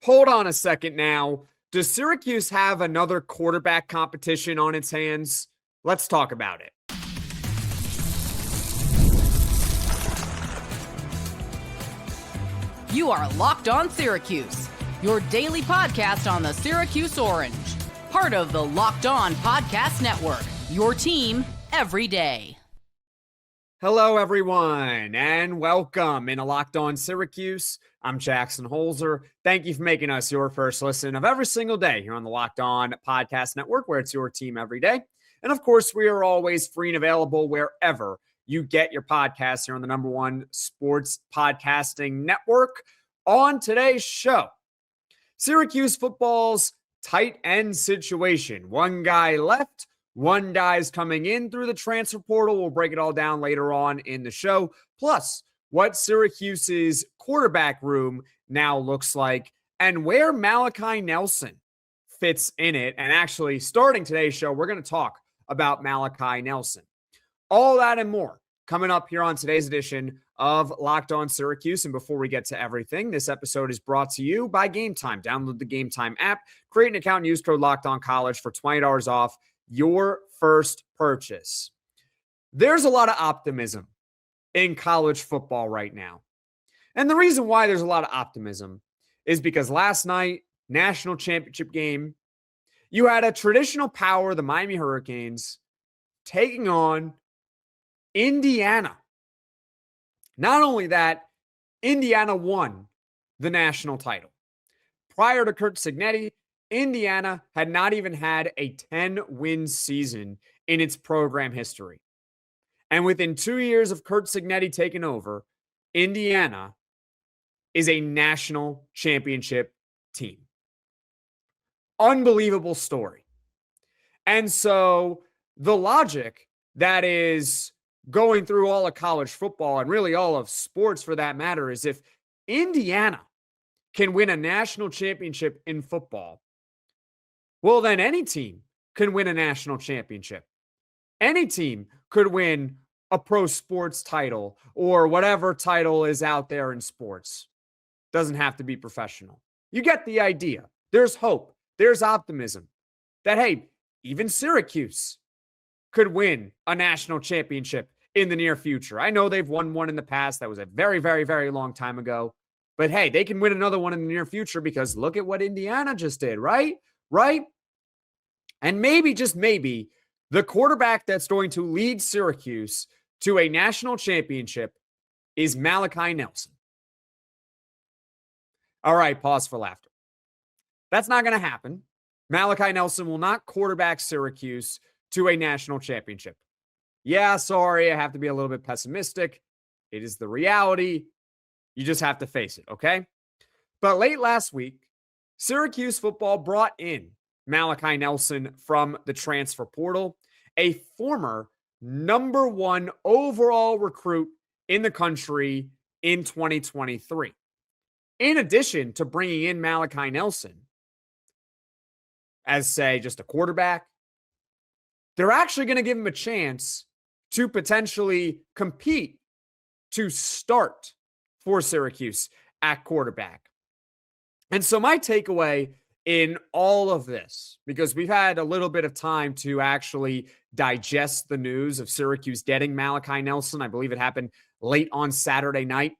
Hold on a second now. Does Syracuse have another quarterback competition on its hands? Let's talk about it. You are Locked On Syracuse, your daily podcast on the Syracuse Orange. Part of the Locked On Podcast Network, your team every day. Hello, everyone, and welcome into Locked On Syracuse. I'm Jackson Holzer. Thank you for making us your first listen of every single day here on the Locked On Podcast Network, where it's your team every day. And of course, we are always free and available wherever you get your podcasts here on the number one sports podcasting network. On today's show, Syracuse football's tight end situation. One guy left, one guy's coming in through the transfer portal. We'll break it all down later on in the show. Plus, what Syracuse's quarterback room now looks like and where Malachi Nelson fits in it. And actually, starting today's show, we're going to talk about Malachi Nelson. All that and more coming up here on today's edition of Locked On Syracuse. And before we get to everything, this episode is brought to you by Game Time. Download the Game Time app, create an account, and use code LOCKEDONCollege for $20 off your first purchase. There's a lot of optimism in college football right now. And the reason why there's a lot of optimism is because last night, national championship game, you had a traditional power, the Miami Hurricanes, taking on Indiana. Not only that, Indiana won the national title. Prior to Curt Cignetti, Indiana had not even had a 10-win season in its program history. And within 2 years of Curt Cignetti taking over, Indiana is a national championship team. Unbelievable story. And so the logic that is going through all of college football and really all of sports for that matter is if Indiana can win a national championship in football, well, then any team can win a national championship. Any team could win a pro sports title or whatever title is out there in sports. Doesn't have to be professional. You get the idea. There's hope. There's optimism that, hey, even Syracuse could win a national championship in the near future. I know they've won one in the past. That was a very, very, very long time ago. But hey, they can win another one in the near future because look at what Indiana just did, right? Right? And maybe, just maybe, the quarterback that's going to lead Syracuse to a national championship is Malachi Nelson. All right, pause for laughter. That's not going to happen. Malachi Nelson will not quarterback Syracuse to a national championship. Yeah, sorry, I have to be a little bit pessimistic. It is the reality. You just have to face it, okay? But late last week, Syracuse football brought in Malachi Nelson from the transfer portal, a former number one overall recruit in the country in 2023. In addition to bringing in Malachi Nelson as, say, just a quarterback, they're actually going to give him a chance to potentially compete to start for Syracuse at quarterback. And so my takeaway in all of this, because we've had a little bit of time to actually digest the news of Syracuse getting Malachi Nelson, I believe it happened late on Saturday night,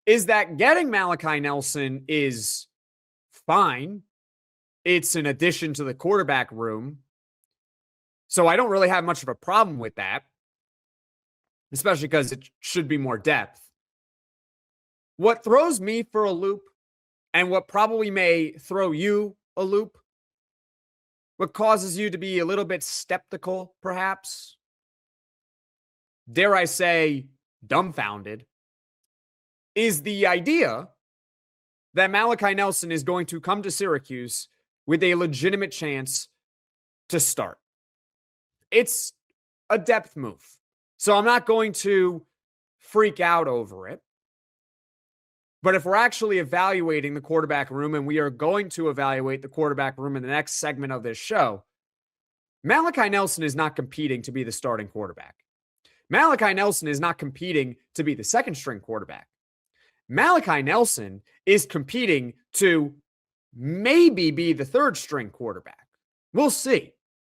is that getting Malachi Nelson is fine. It's an addition to the quarterback room. So I don't really have much of a problem with that, especially because it should be more depth. What throws me for a loop, and what probably may throw you a loop, what causes you to be a little bit skeptical, perhaps, dare I say, dumbfounded, is the idea that Malachi Nelson is going to come to Syracuse with a legitimate chance to start. It's a depth move. So I'm not going to freak out over it. But if we're actually evaluating the quarterback room, and we are going to evaluate the quarterback room in the next segment of this show, Malachi Nelson is not competing to be the starting quarterback. Malachi Nelson is not competing to be the second string quarterback. Malachi Nelson is competing to maybe be the third string quarterback. We'll see,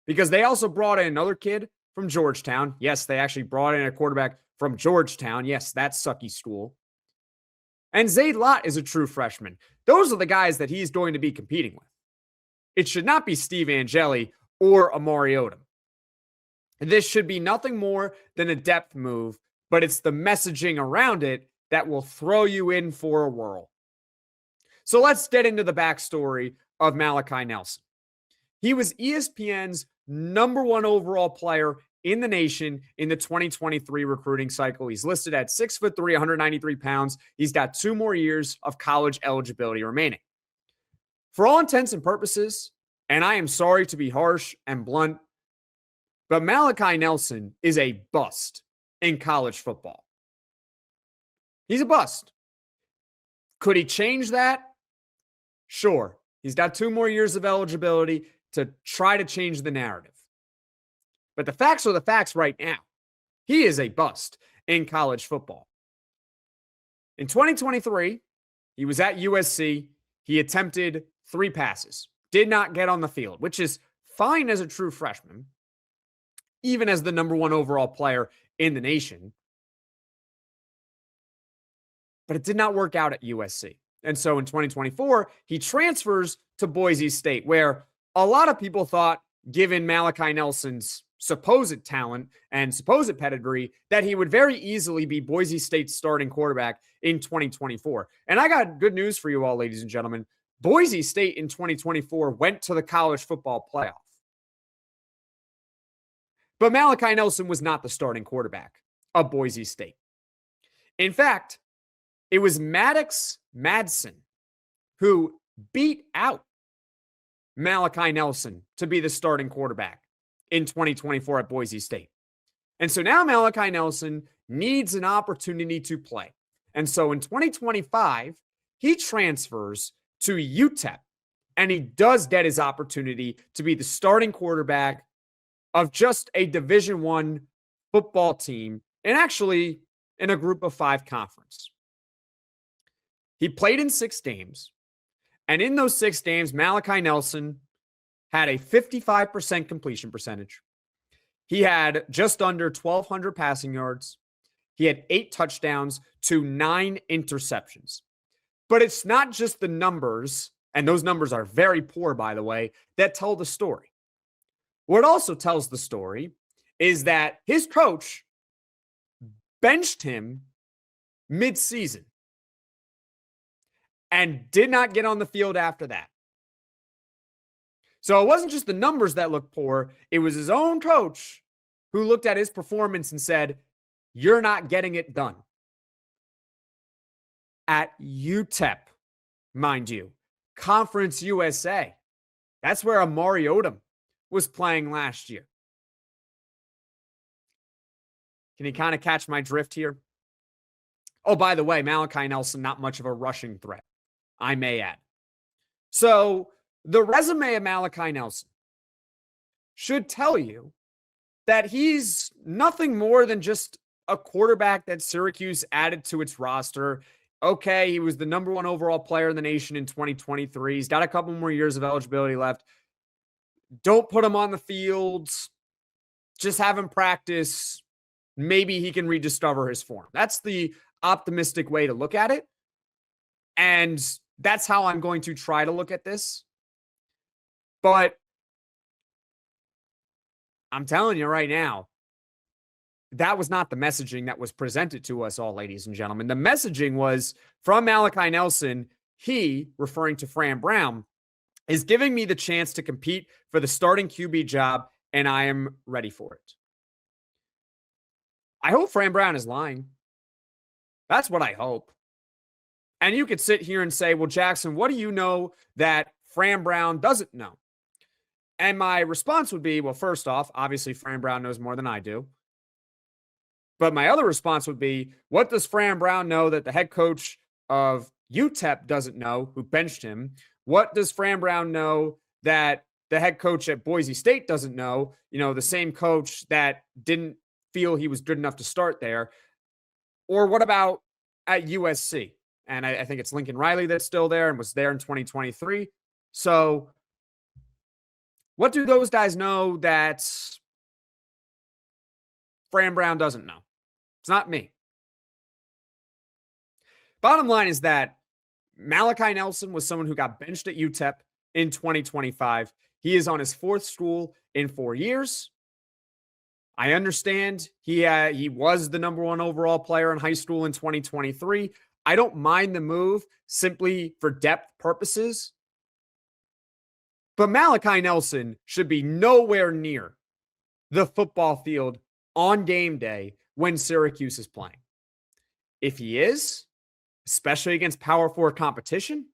because they also brought in another kid from Georgetown. Yes, they actually brought in a quarterback from Georgetown. Yes, that sucky school. And Zayd Lott is a true freshman. Those are the guys that he's going to be competing with. It should not be Steve Angeli or Amari Odom. This should be nothing more than a depth move, but it's the messaging around it that will throw you in for a whirl. So let's get into the backstory of Malachi Nelson. He was ESPN's #1 overall player in the nation in the 2023 recruiting cycle. He's listed at 6'3", 193 pounds. He's got 2 more years of college eligibility remaining. For all intents and purposes, and I am sorry to be harsh and blunt, but Malachi Nelson is a bust in college football. He's a bust. Could he change that? Sure. He's got 2 more years of eligibility to try to change the narrative. But the facts are the facts right now. He is a bust in college football. In 2023, he was at USC. He attempted 3 passes, did not get on the field, which is fine as a true freshman, even as the #1 overall player in the nation. But it did not work out at USC. And so in 2024, he transfers to Boise State, where a lot of people thought, given Malachi Nelson's supposed talent and supposed pedigree, that he would very easily be Boise State's starting quarterback in 2024. And I got good news for you all, ladies and gentlemen. Boise State in 2024 went to the college football playoff. But Malachi Nelson was not the starting quarterback of Boise State. In fact, it was Maddox Madsen who beat out Malachi Nelson to be the starting quarterback in 2024 at Boise State. And so now Malachi Nelson needs an opportunity to play. And so in 2025, he transfers to UTEP, and he does get his opportunity to be the starting quarterback of just a Division I football team, and actually in a group of 5 conference. He played in 6 games, and in those 6 games, Malachi Nelson had a 55% completion percentage. He had just under 1,200 passing yards. He had 8 touchdowns to 9 interceptions. But it's not just the numbers, and those numbers are very poor, by the way, that tell the story. What also tells the story is that his coach benched him mid-season and did not get on the field after that. So it wasn't just the numbers that looked poor. It was his own coach who looked at his performance and said, "You're not getting it done." At UTEP, mind you, Conference USA. That's where Amari Odom was playing last year. Can you kind of catch my drift here? Oh, by the way, Malachi Nelson, not much of a rushing threat, I may add. So the resume of Malachi Nelson should tell you that he's nothing more than just a quarterback that Syracuse added to its roster. Okay, he was the #1 overall player in the nation in 2023. He's got a couple more years of eligibility left. Don't put him on the field. Just have him practice. Maybe he can rediscover his form. That's the optimistic way to look at it. And that's how I'm going to try to look at this. But I'm telling you right now, that was not the messaging that was presented to us all, ladies and gentlemen. The messaging was from Malachi Nelson. He, referring to Fran Brown, is giving me the chance to compete for the starting QB job, and I am ready for it. I hope Fran Brown is lying. That's what I hope. And you could sit here and say, well, Jackson, what do you know that Fran Brown doesn't know? And my response would be, well, first off, obviously Fran Brown knows more than I do. But my other response would be, what does Fran Brown know that the head coach of UTEP doesn't know, who benched him? What does Fran Brown know that the head coach at Boise State doesn't know? You know, the same coach that didn't feel he was good enough to start there. Or what about at USC? And I think it's Lincoln Riley that's still there and was there in 2023. So what do those guys know that Fran Brown doesn't know? It's not me. Bottom line is that Malachi Nelson was someone who got benched at UTEP in 2025. He is on his fourth school in 4 years. I understand he was the number one overall player in high school in 2023. I don't mind the move simply for depth purposes. But Malachi Nelson should be nowhere near the football field on game day when Syracuse is playing. If he is, especially against Power 4 competition,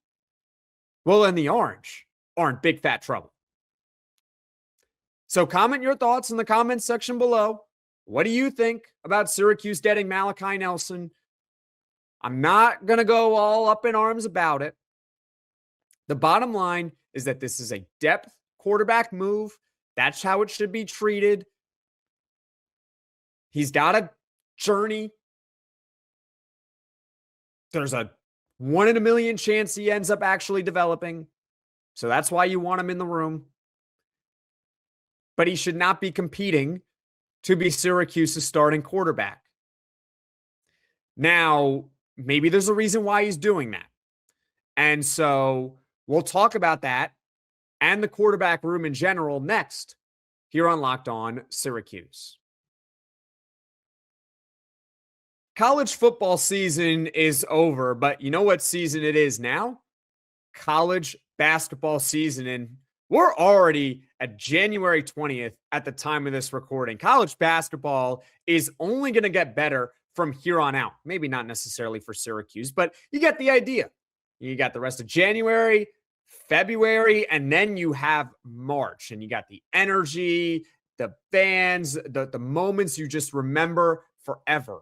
well, then the Orange are in big fat trouble. So comment your thoughts in the comments section below. What do you think about Syracuse getting Malachi Nelson? I'm not going to go all up in arms about it. The bottom line is that this is a depth quarterback move. That's how it should be treated. He's got a journey. There's a 1 in a million chance he ends up actually developing. So that's why you want him in the room. But he should not be competing to be Syracuse's starting quarterback. Now, maybe there's a reason why he's doing that. And so we'll talk about that and the quarterback room in general next here on Locked On Syracuse. College football season is over, but you know what season it is now? College basketball season. And we're already at January 20th at the time of this recording. College basketball is only going to get better from here on out. Maybe not necessarily for Syracuse, but you get the idea. You got the rest of January, February, and then you have March. And you got the energy, the fans, the moments you just remember forever.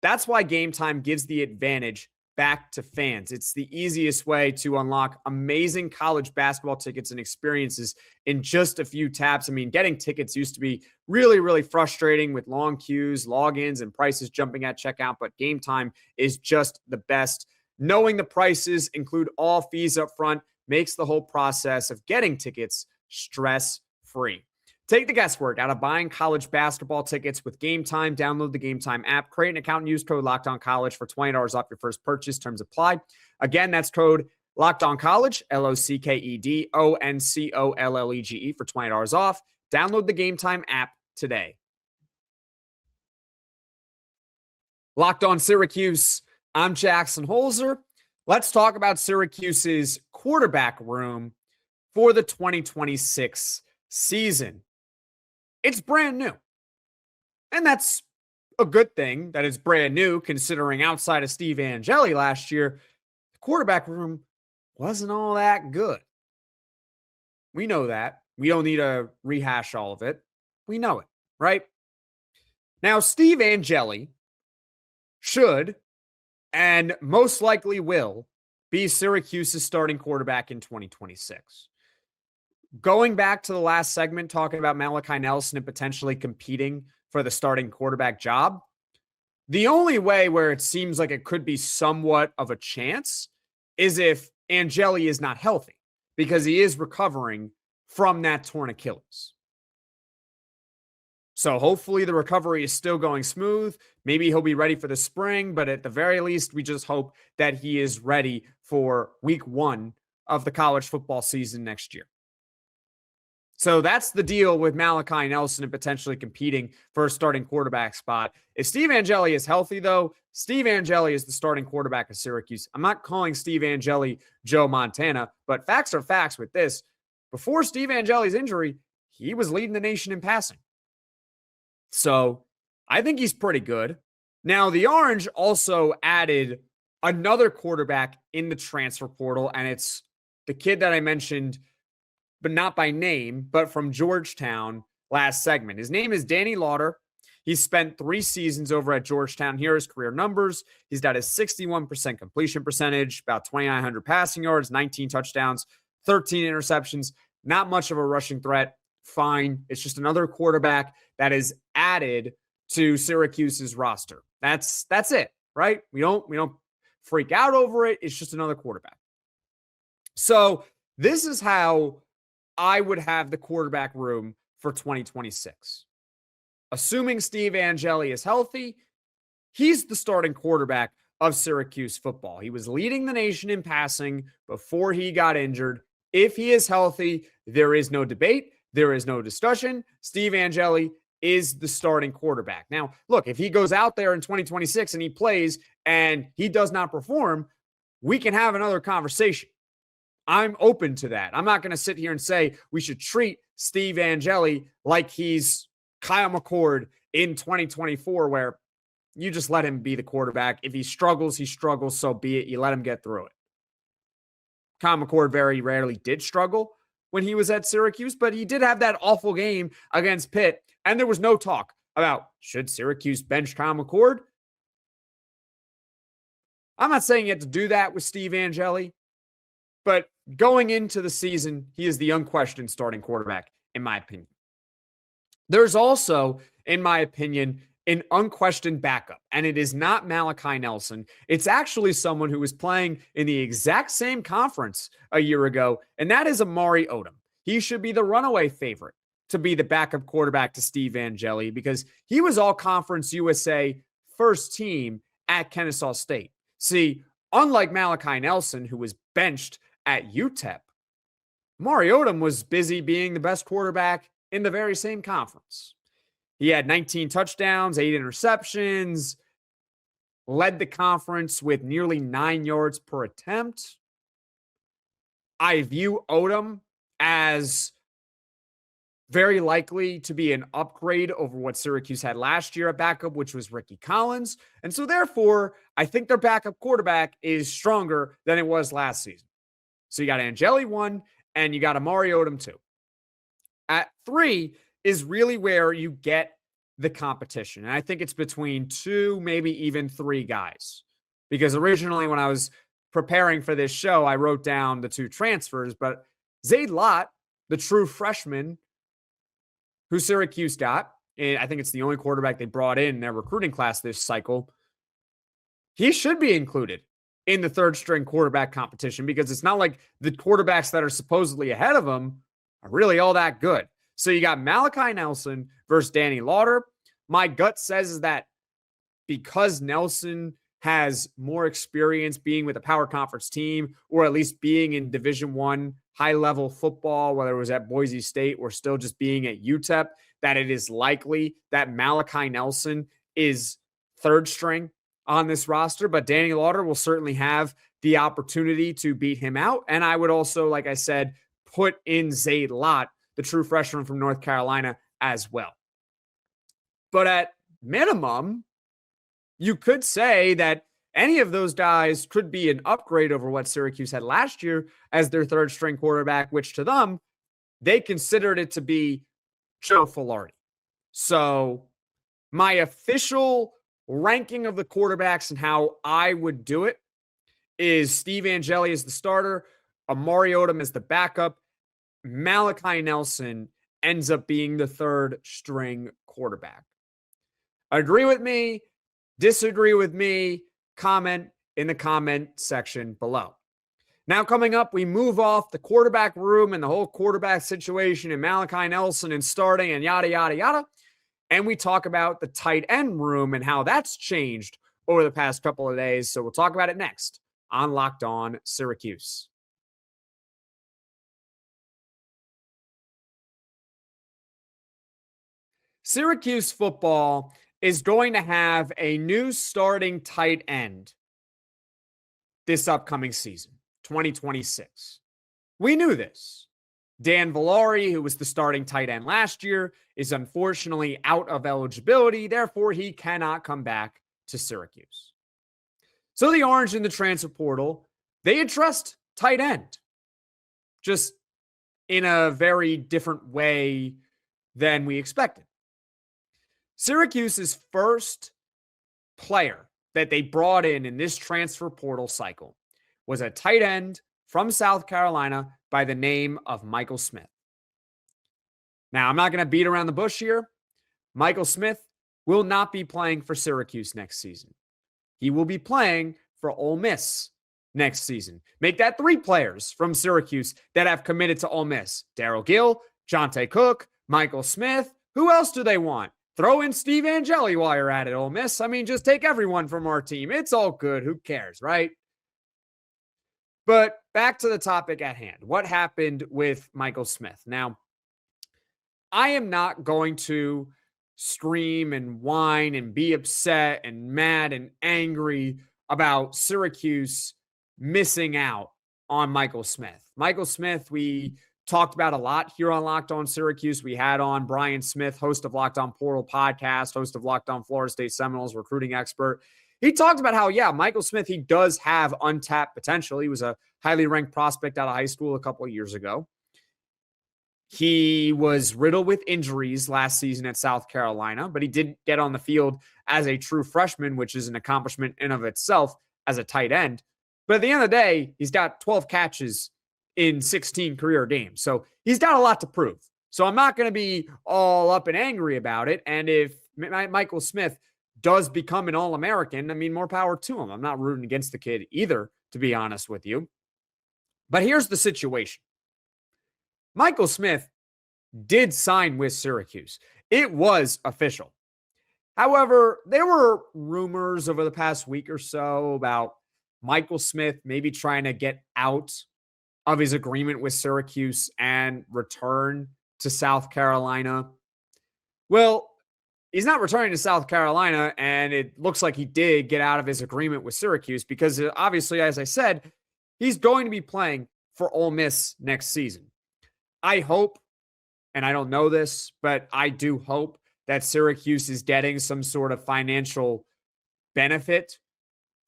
That's why Game Time gives the advantage back to fans. It's the easiest way to unlock amazing college basketball tickets and experiences in just a few taps. I mean, getting tickets used to be really, really frustrating with long queues, logins, and prices jumping at checkout, but Game Time is just the best. Knowing the prices include all fees up front makes the whole process of getting tickets stress-free. Take the guesswork out of buying college basketball tickets with Game Time. Download the Game Time app, create an account, and use code LOCKEDONCollege for $20 off your first purchase. Terms apply. Again, that's code LOCKEDONCollege, LOCKEDONCOLLEGE for $20 off. Download the Game Time app today. Locked On Syracuse, I'm Jackson Holzer. Let's talk about Syracuse's quarterback room for the 2026 season. It's brand new. And that's a good thing that it's brand new, considering outside of Steve Angeli last year, the quarterback room wasn't all that good. We know that. We don't need to rehash all of it. We know it, right? Now, Steve Angeli should, and most likely will, be Syracuse's starting quarterback in 2026. Going back to the last segment, talking about Malachi Nelson and potentially competing for the starting quarterback job, the only way where it seems like it could be somewhat of a chance is if Angeli is not healthy, because he is recovering from that torn Achilles. So hopefully the recovery is still going smooth. Maybe he'll be ready for the spring, but at the very least, we just hope that he is ready for week 1 of the college football season next year. So that's the deal with Malachi Nelson and potentially competing for a starting quarterback spot. If Steve Angeli is healthy, though, Steve Angeli is the starting quarterback of Syracuse. I'm not calling Steve Angeli Joe Montana, but facts are facts with this. Before Steve Angeli's injury, he was leading the nation in passing. So I think he's pretty good. Now, the Orange also added another quarterback in the transfer portal, and it's the kid that I mentioned, but not by name, but from Georgetown last segment. His name is Danny Lauter. He's spent 3 seasons over at Georgetown. Here are his career numbers. He's got a 61% completion percentage, about 2,900 passing yards, 19 touchdowns, 13 interceptions. Not much of a rushing threat. Fine. It's just another quarterback that is added to Syracuse's roster. That's it, right? We don't freak out over it. It's just another quarterback. So this is how I would have the quarterback room for 2026. Assuming Steve Angeli is healthy, he's the starting quarterback of Syracuse football. He was leading the nation in passing before he got injured. If he is healthy, there is no debate. There is no discussion. Steve Angeli is the starting quarterback. Now, look, if he goes out there in 2026 and he plays and he does not perform, we can have another conversation. I'm open to that. I'm not going to sit here and say we should treat Steve Angeli like he's Kyle McCord in 2024, where you just let him be the quarterback. If he struggles, he struggles. So be it. You let him get through it. Kyle McCord very rarely did struggle when he was at Syracuse, but he did have that awful game against Pitt. And there was no talk about should Syracuse bench Kyle McCord. I'm not saying you have to do that with Steve Angeli, but going into the season, he is the unquestioned starting quarterback, in my opinion. There's also, in my opinion, an unquestioned backup, and it is not Malachi Nelson. It's actually someone who was playing in the exact same conference a year ago, and that is Amari Odom. He should be the runaway favorite to be the backup quarterback to Steve Angeli because he was All-Conference USA first team at Kennesaw State. See, unlike Malachi Nelson, who was benched at UTEP, Amari Odom was busy being the best quarterback in the very same conference. He had 19 touchdowns, 8 interceptions, led the conference with nearly 9 yards per attempt. I view Odom as very likely to be an upgrade over what Syracuse had last year at backup, which was Ricky Collins. And so therefore, I think their backup quarterback is stronger than it was last season. So you got Angeli 1 and you got Amari Odom 2. At 3 is really where you get the competition. And I think it's between 2, maybe even 3 guys. Because originally when I was preparing for this show, I wrote down the 2 transfers, but Zayd Lott, the true freshman who Syracuse got, and I think it's the only quarterback they brought in their recruiting class this cycle, he should be included in the third string quarterback competition because it's not like the quarterbacks that are supposedly ahead of him are really all that good. So you got Malachi Nelson versus Danny Lauter. My gut says is that because Nelson has more experience being with a power conference team, or at least being in Division I high-level football, whether it was at Boise State or still just being at UTEP, that it is likely that Malachi Nelson is third string on this roster. But Danny Lauter will certainly have the opportunity to beat him out. And I would also, like I said, put in Zayd Lott, the true freshman from North Carolina, as well. But at minimum, you could say that any of those guys could be an upgrade over what Syracuse had last year as their third string quarterback, which to them, they considered it to be Joe Filardi. So my official ranking of the quarterbacks and how I would do it is Steve Angeli as the starter, Amari Odom as the backup, Malachi Nelson ends up being the third string quarterback. Agree with me, disagree with me, comment in the comment section below. Now coming up, we move off the quarterback room and the whole quarterback situation and Malachi Nelson and starting and yada, yada, yada. And we talk about the tight end room and how that's changed over the past couple of days. So we'll talk about it next on Locked On Syracuse. Syracuse football is going to have a new starting tight end this upcoming season, 2026. We knew this. Dan Villari, who was the starting tight end last year, is unfortunately out of eligibility. Therefore, he cannot come back to Syracuse. So the Orange in the transfer portal, they addressed tight end, just in a very different way than we expected. Syracuse's first player that they brought in this transfer portal cycle was a tight end from South Carolina by the name of Michael Smith. Now, I'm not going to beat around the bush here. Michael Smith will not be playing for Syracuse next season. He will be playing for Ole Miss next season. Make that 3 players from Syracuse that have committed to Ole Miss. Darryl Gill, Jonte Cook, Michael Smith. Who else do they want? Throw in Steve Angeli while you're at it, Ole Miss. I mean, just take everyone from our team. It's all good. Who cares, right? But back to the topic at hand. What happened with Michael Smith? Now, I am not going to scream and whine and be upset and mad and angry about Syracuse missing out on Michael Smith. Michael Smith, we talked about a lot here on Locked On Syracuse. We had on Brian Smith, host of Locked On Portal podcast, host of Locked On Florida State Seminoles, recruiting expert. He talked about how, yeah, Michael Smith, he does have untapped potential. He was a highly ranked prospect out of high school a couple of years ago. He was riddled with injuries last season at South Carolina, but he did get on the field as a true freshman, which is an accomplishment in of itself as a tight end. But at the end of the day, he's got 12 catches in 16 career games. So he's got a lot to prove. So I'm not going to be all up and angry about it. And if Michael Smith does become an All-American, I mean, more power to him. I'm not rooting against the kid either, to be honest with you. But here's the situation. Michael Smith did sign with Syracuse. It was official. However, there were rumors over the past week or so about Michael Smith maybe trying to get out of his agreement with Syracuse and return to South Carolina. Well, he's not returning to South Carolina, and it looks like he did get out of his agreement with Syracuse because obviously, as I said, he's going to be playing for Ole Miss next season. I hope, and I don't know this, but I do hope that Syracuse is getting some sort of financial benefit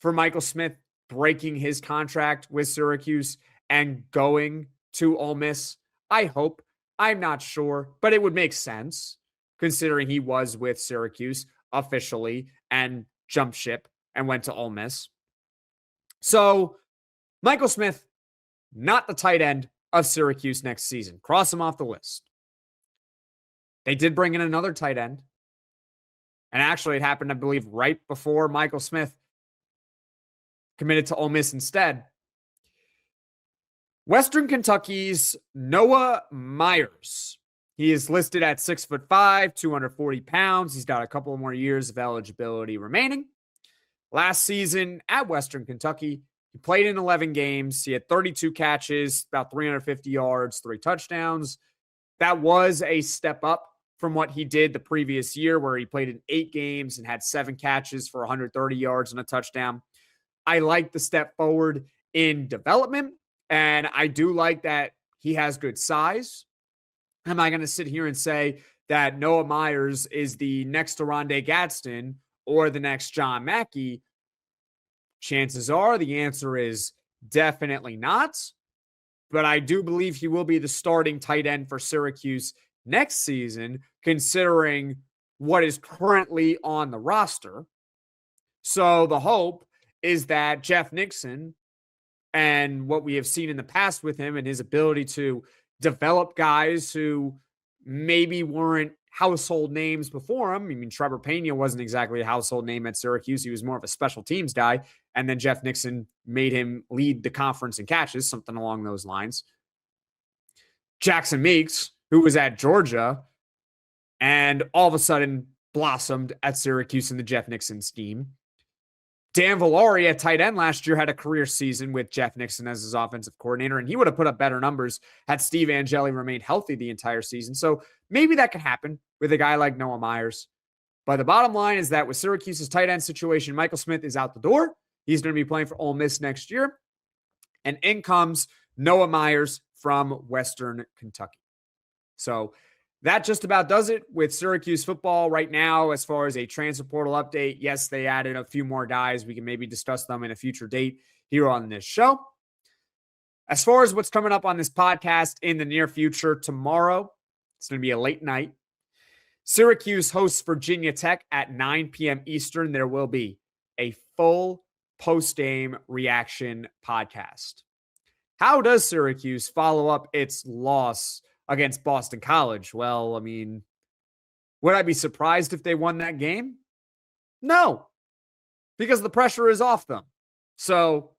for Michael Smith breaking his contract with Syracuse and going to Ole Miss. I hope. I'm not sure, but it would make sense considering he was with Syracuse officially and jumped ship and went to Ole Miss. So Michael Smith, not the tight end of Syracuse next season. Cross him off the list. They did bring in another tight end. And actually, it happened, I believe, right before Michael Smith committed to Ole Miss instead. Western Kentucky's Noah Meyers. He is listed at 6'5", 240 pounds. He's got a couple more years of eligibility remaining. Last season at Western Kentucky, he played in 11 games. He had 32 catches, about 350 yards, 3 touchdowns. That was a step up from what he did the previous year, where he played in 8 games and had 7 catches for 130 yards and a touchdown. I like the step forward in development, and I do like that he has good size. Am I going to sit here and say that Noah Meyers is the next Rondé Gadsden or the next John Mackey? Chances are the answer is definitely not. But I do believe he will be the starting tight end for Syracuse next season, considering what is currently on the roster. So the hope is that Jeff Nixon and what we have seen in the past with him and his ability to develop guys who maybe weren't household names before him. I mean, Trevor Pena wasn't exactly a household name at Syracuse. He was more of a special teams guy. And then Jeff Nixon made him lead the conference in catches, something along those lines. Jackson Meeks, who was at Georgia and all of a sudden blossomed at Syracuse in the Jeff Nixon scheme. Dan Villari at tight end last year had a career season with Jeff Nixon as his offensive coordinator, and he would have put up better numbers had Steve Angeli remained healthy the entire season. So maybe that can happen with a guy like Noah Meyers. But the bottom line is that with Syracuse's tight end situation, Michael Smith is out the door. He's going to be playing for Ole Miss next year. And in comes Noah Meyers from Western Kentucky. So that just about does it with Syracuse football right now as far as a transfer portal update. Yes, they added a few more guys. We can maybe discuss them in a future date here on this show. As far as what's coming up on this podcast in the near future, tomorrow, it's going to be a late night. Syracuse hosts Virginia Tech at 9 p.m. Eastern. There will be a full post-game reaction podcast. How does Syracuse follow up its loss against Boston College? Well, I mean, would I be surprised if they won that game? No, because the pressure is off them. So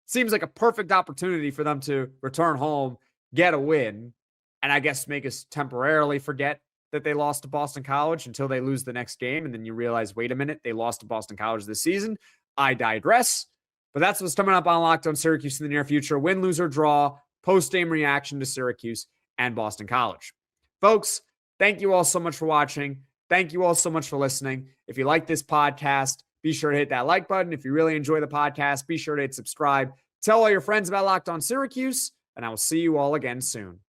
seems like a perfect opportunity for them to return home, get a win, and I guess make us temporarily forget that they lost to Boston College until they lose the next game. And then you realize, wait a minute, they lost to Boston College this season. I digress. But that's what's coming up on Locked On Syracuse in the near future. Win, lose, or draw, post-game reaction to Syracuse and Boston College. Folks, thank you all so much for watching. Thank you all so much for listening. If you like this podcast, be sure to hit that like button. If you really enjoy the podcast, be sure to hit subscribe. Tell all your friends about Locked On Syracuse, and I will see you all again soon.